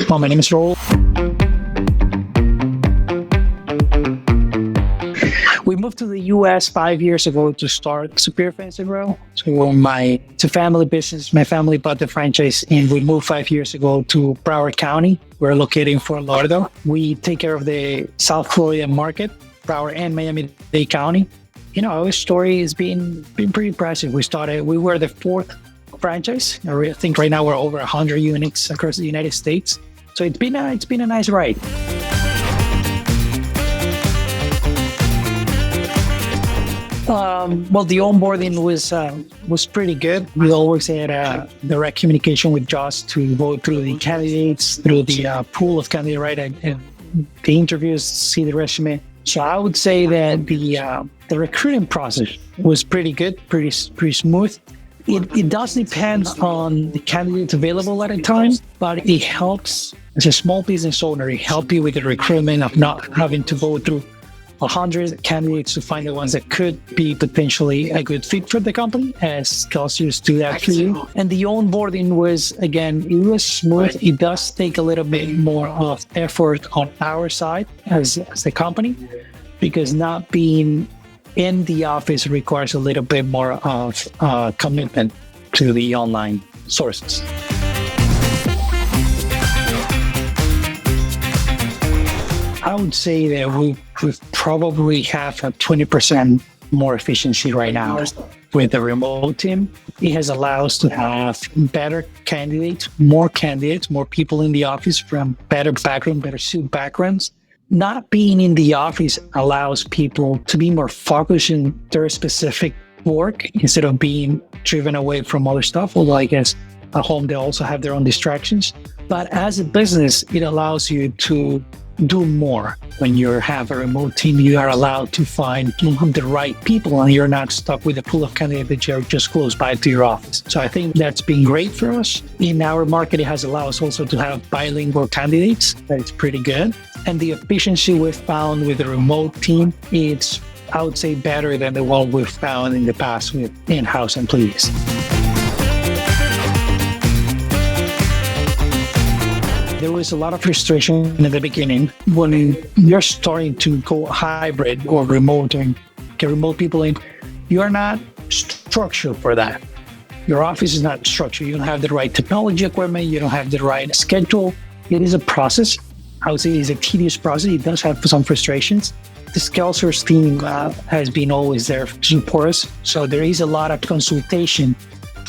Well, my name is Raul. We moved to the US 5 years ago to start Superior Fence and Grill. So it's a family business. My family bought the franchise and we moved 5 years ago to Broward County. We're located in Fort Lauderdale. We take care of the South Florida market, Broward and Miami-Dade County. Our story has been pretty impressive. We were the fourth franchise. I think right now we're over 100 units across the United States. So it's been a nice ride. Well, the onboarding was pretty good. We always had direct communication with Josh to go through the candidates, through the pool of candidates, right? And the interviews, see the resume. So I would say that the recruiting process was pretty good, pretty smooth. It does depend on the candidates available at a time, but it helps as a small business owner. It helps you with the recruitment of not having to go through 100 candidates to find the ones that could be potentially a good fit for the company, as ScaleSource do that for you. And the onboarding was smooth. It does take a little bit more of effort on our side as the company, because not being in the office requires a little bit more of commitment to the online sources. I would say that we probably have a 20% more efficiency right now with the remote team. It has allowed us to have better candidates, more people in the office from better suit backgrounds. Not being in the office allows people to be more focused in their specific work instead of being driven away from other stuff. Although I guess at home they also have their own distractions. But as a business, it allows you to do more. When you have a remote team, you are allowed to find the right people and you're not stuck with a pool of candidates that are just close by to your office. So I think that's been great for us. In our market, it has allowed us also to have bilingual candidates. That's pretty good. And the efficiency we've found with the remote team, it's, I would say, better than the one we've found in the past with in-house employees. There was a lot of frustration in the beginning when you're starting to go hybrid or remote and get remote people in. You are not structured for that. Your office is not structured. You don't have the right technology equipment. You don't have the right schedule. It is a process. I would say it's a tedious process. It does have some frustrations. The ScaleSource team has been always there to support us. So there is a lot of consultation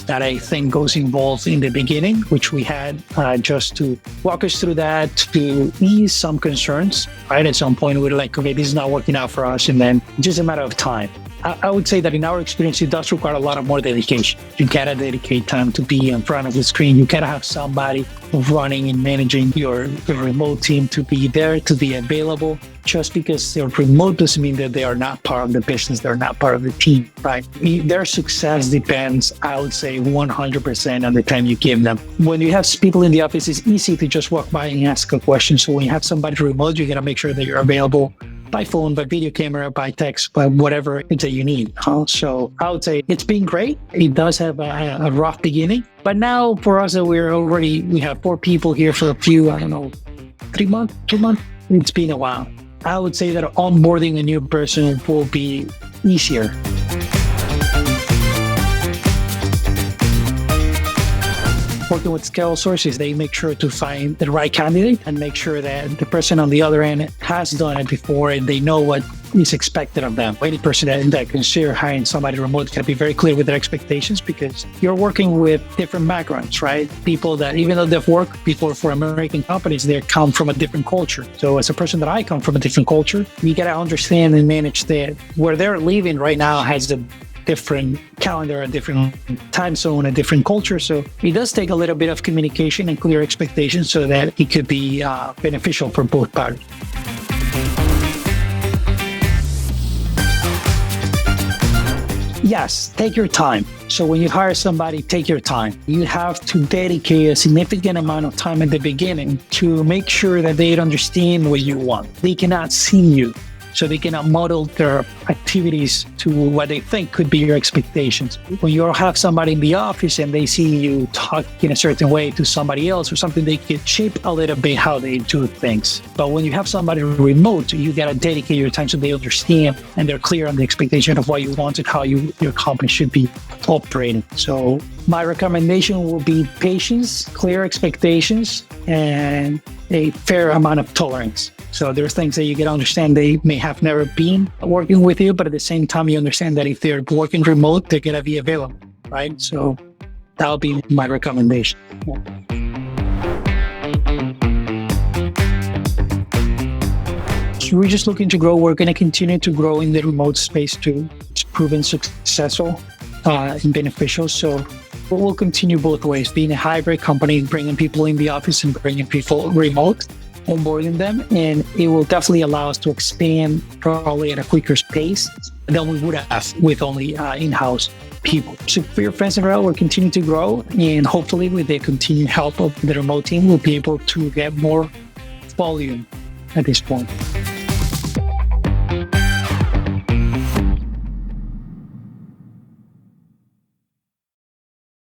that I think goes involved in the beginning, which we had just to walk us through that, to ease some concerns, right? At some point, we were like, okay, this is not working out for us. And then just a matter of time. I would say that in our experience, it does require a lot of more dedication. You gotta dedicate time to be in front of the screen. You gotta have somebody running and managing your remote team to be there, to be available. Just because they're remote doesn't mean that they are not part of the business. They're not part of the team, right? Their success depends, I would say, 100% on the time you give them. When you have people in the office, it's easy to just walk by and ask a question. So when you have somebody remote, you gotta make sure that you're available by phone, by video camera, by text, by whatever it is that you need. So I would say it's been great. It does have a rough beginning, but now for us, we have 4 people here for a few, 3 months, 2 months. It's been a while. I would say that onboarding a new person will be easier. Working with ScaleSource is they make sure to find the right candidate and make sure that the person on the other end has done it before and they know what is expected of them. Any person that consider hiring somebody remote can be very clear with their expectations, because you're working with different backgrounds, right? People that, even though they've worked before for American companies, they come from a different culture. So as a person that I come from a different culture, you got to understand and manage that where they're living right now has a different calendar, a different time zone, a different culture. So it does take a little bit of communication and clear expectations so that it could be beneficial for both parties. Yes, take your time. So when you hire somebody, take your time. You have to dedicate a significant amount of time at the beginning to make sure that they understand what you want. They cannot see you. so they can model their activities to what they think could be your expectations. When you have somebody in the office and they see you talk in a certain way to somebody else or something, they can shape a little bit how they do things. But when you have somebody remote, you got to dedicate your time so they understand and they're clear on the expectation of what you want and how your company should be operating. So my recommendation will be patience, clear expectations, and a fair amount of tolerance. So there's things that you can understand they may have never been working with you, but at the same time, you understand that if they're working remote, they're going to be available, right? So that'll be my recommendation. Yeah. So we're just looking to grow. We're going to continue to grow in the remote space too. It's proven successful and beneficial. So we'll continue both ways, being a hybrid company, bringing people in the office and bringing people remote, onboarding them, and it will definitely allow us to expand probably at a quicker pace than we would have with only in-house people. So for your friends and Raul, we're continuing to grow, and hopefully with the continued help of the remote team, we'll be able to get more volume at this point.